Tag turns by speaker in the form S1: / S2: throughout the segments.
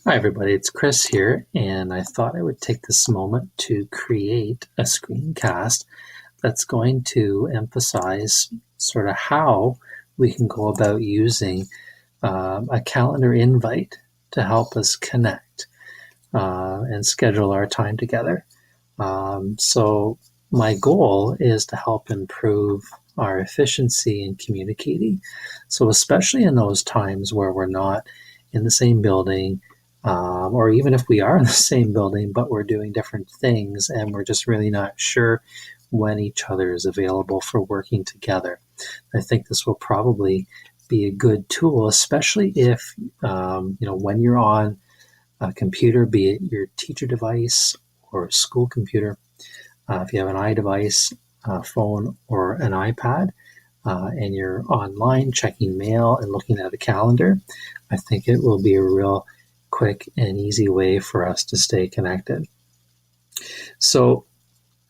S1: Hi, everybody. It's Chris here, and I thought I would take this moment to create a screencast that's going to emphasize sort of how we can go about using a calendar invite to help us connect and schedule our time together. So, my goal is to help improve our efficiency in communicating. So, especially in those times where we're not in the same building, or even if we are in the same building, but we're doing different things and we're just really not sure when each other is available for working together. I think this will probably be a good tool, especially if, when you're on a computer, be it your teacher device or a school computer, if you have an iDevice, phone, or an iPad, and you're online checking mail and looking at a calendar, I think it will be a real quick and easy way for us to stay connected. So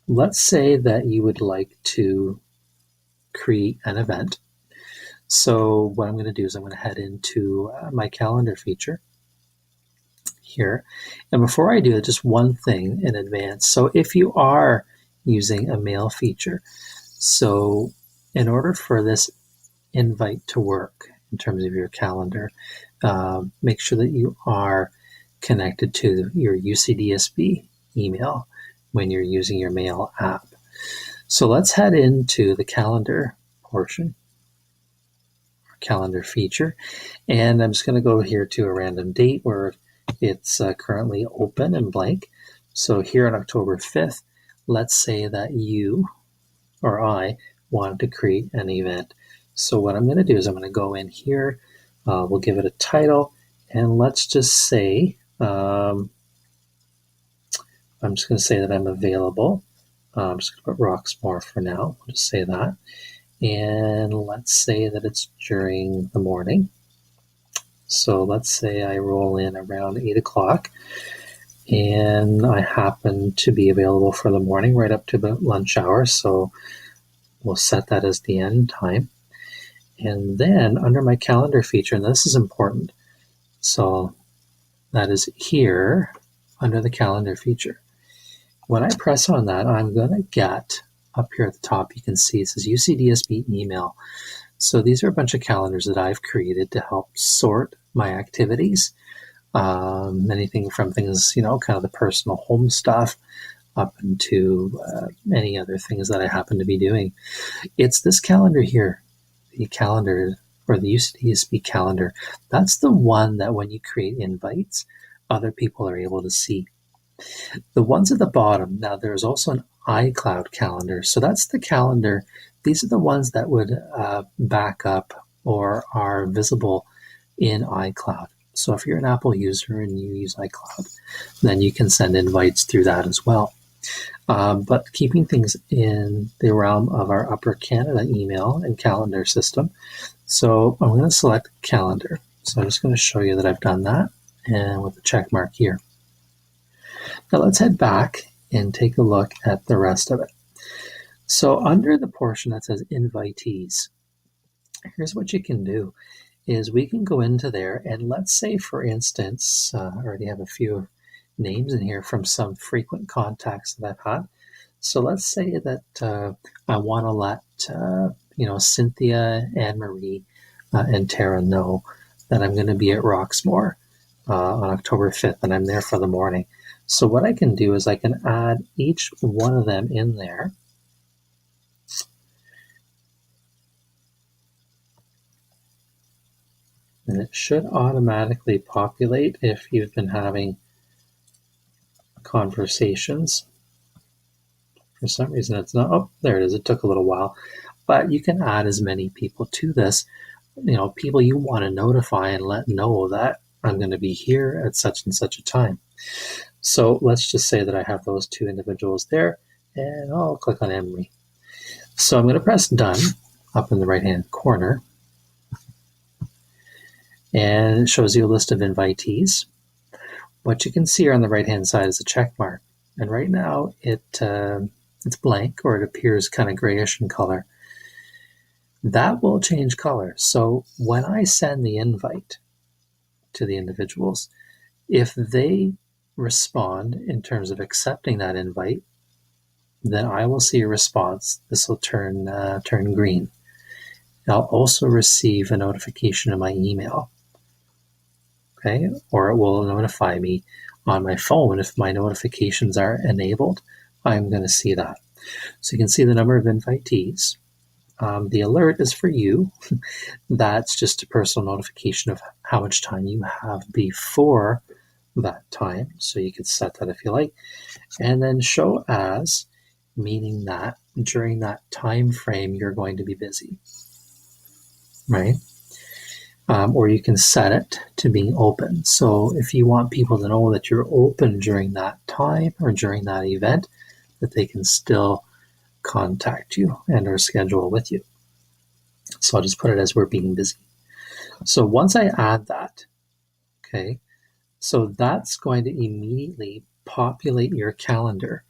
S1: let's say that you would like to create an event. So what I'm going to do is I'm going to head into my calendar feature here. And before I do it, just one thing in advance. So if you are using a mail feature, so in order for this invite to work in terms of your calendar, make sure that you are connected to your UCDSB email when you're using your mail app. So let's head into the calendar portion, calendar feature, and I'm just going to go here to a random date where it's currently open and blank. So here on October 5th, let's say that you or I wanted to create an event. So what I'm going to do is I'm going to go in here, we'll give it a title, and let's just say, I'm just going to say that I'm available. I'm just going to put Roxmoor for now. We'll just say that. And let's say that it's during the morning. So let's say I roll in around 8 o'clock and I happen to be available for the morning right up to about lunch hour. So we'll set that as the end time. And then under my calendar feature, and this is important, so that is here under the calendar feature. When I press on that, I'm going to get up here at the top, you can see it says UCDSB email. So these are a bunch of calendars that I've created to help sort my activities. Anything from things, kind of the personal home stuff up into any other things that I happen to be doing. It's this calendar here, the calendar or the UCDSB calendar. That's the one that when you create invites, other people are able to see. The ones at the bottom, now there's also an iCloud calendar. So that's the calendar. These are the ones that would back up or are visible in iCloud. So if you're an Apple user and you use iCloud, then you can send invites through that as well. But keeping things in the realm of our Upper Canada email and calendar system. So I'm going to select calendar. So I'm just going to show you that I've done that and with the check mark here. Now let's head back and take a look at the rest of it. So under the portion that says invitees, here's what you can do is we can go into there and let's say, for instance, I already have a few names in here from some frequent contacts that I've had. So let's say that I want to let, Cynthia, Anne-Marie, and Tara know that I'm going to be at Roxmoor on October 5th and I'm there for the morning. So what I can do is I can add each one of them in there. And it should automatically populate if you've been having conversations. For some reason it's not, oh, there it is. It took a little while. But you can add as many people to this, people you want to notify and let know that I'm going to be here at such and such a time. So let's just say that I have those two individuals there, and I'll click on Emery. So I'm going to press done up in the right-hand corner, and it shows you a list of invitees. What you can see here on the right-hand side is a check mark, and right now it's blank, or it appears kind of grayish in color. That will change color. So when I send the invite to the individuals, If they respond in terms of accepting that invite, then I will see a response. This will turn green. I'll also receive a notification in my email, okay? Or it will notify me on my phone if my notifications are enabled. I'm going to see that. So you can see the number of invitees. The alert is for you. That's just a personal notification of how much time you have before that time. So you can set that if you like. And then show as, meaning that during that time frame you're going to be busy, right? Or you can set it to being open. So if you want people to know that you're open during that time or during that event, that they can still contact you and or schedule with you. So I'll just put it as we're being busy. So once I add that, okay, so that's going to immediately populate your calendar.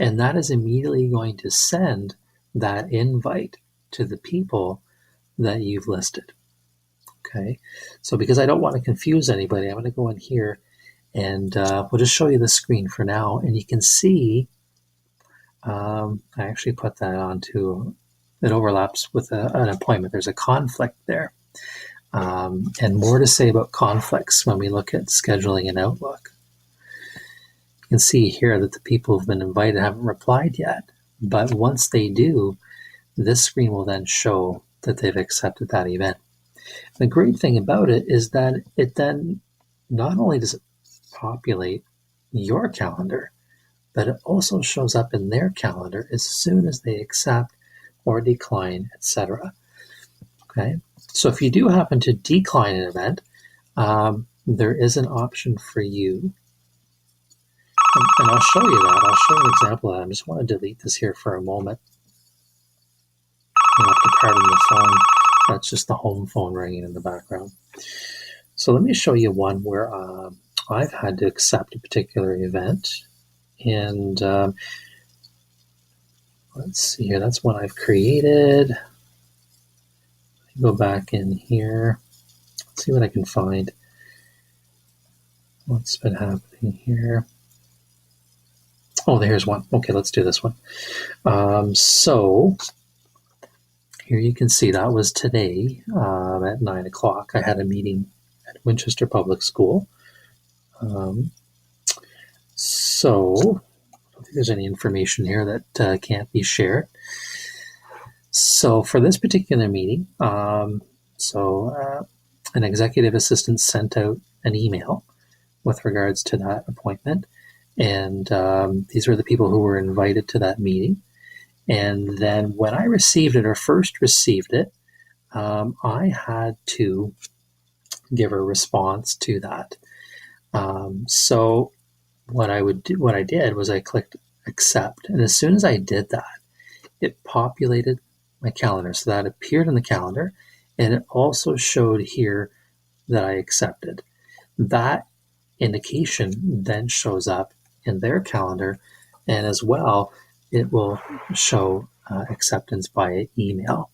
S1: And that is immediately going to send that invite to the people that you've listed. Okay, so because I don't want to confuse anybody, I'm going to go in here and we'll just show you the screen for now. And you can see, I actually put that onto, it overlaps with an appointment. There's a conflict there. And more to say about conflicts when we look at scheduling in Outlook. You can see here that the people who've been invited haven't replied yet. But once they do, this screen will then show that they've accepted that event. The great thing about it is that it then not only does it populate your calendar, but it also shows up in their calendar as soon as they accept or decline, etc. Okay, so if you do happen to decline an event, there is an option for you, and I'll show you that. I'll show you an example of that. I just want to delete this here for a moment. You'll have to pardon the phone. That's just the home phone ringing in the background. So let me show you one where I've had to accept a particular event. And let's see here. That's one I've created. Go back in here. Let's see what I can find. What's been happening here? Oh, there's one. Okay, let's do this one. So here you can see that was today at 9 o'clock. I had a meeting at Winchester Public School. So I don't think there's any information here that can't be shared. So for this particular meeting, an executive assistant sent out an email with regards to that appointment. And these were the people who were invited to that meeting. And then when I received it, or first received it, I had to give a response to that. So what I did was I clicked accept. And as soon as I did that, it populated my calendar. So that appeared in the calendar, and it also showed here that I accepted. That indication then shows up in their calendar, and as well, it will show acceptance by email.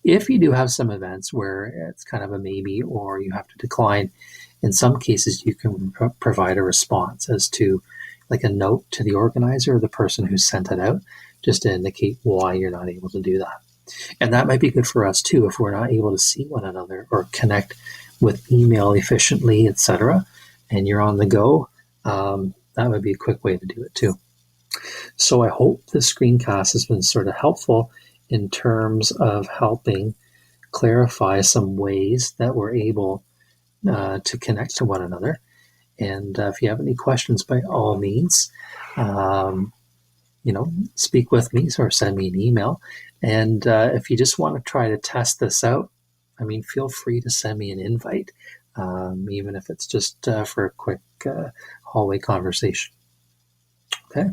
S1: If you do have some events where it's kind of a maybe or you have to decline, in some cases you can provide a response as to like a note to the organizer or the person who sent it out, just to indicate why you're not able to do that. And that might be good for us too if we're not able to see one another or connect with email efficiently, etc., and you're on the go. That would be a quick way to do it too. So I hope this screencast has been sort of helpful in terms of helping clarify some ways that we're able to connect to one another. And if you have any questions, by all means, speak with me or send me an email. And if you just want to try to test this out, feel free to send me an invite, even if it's just for a quick hallway conversation. Okay.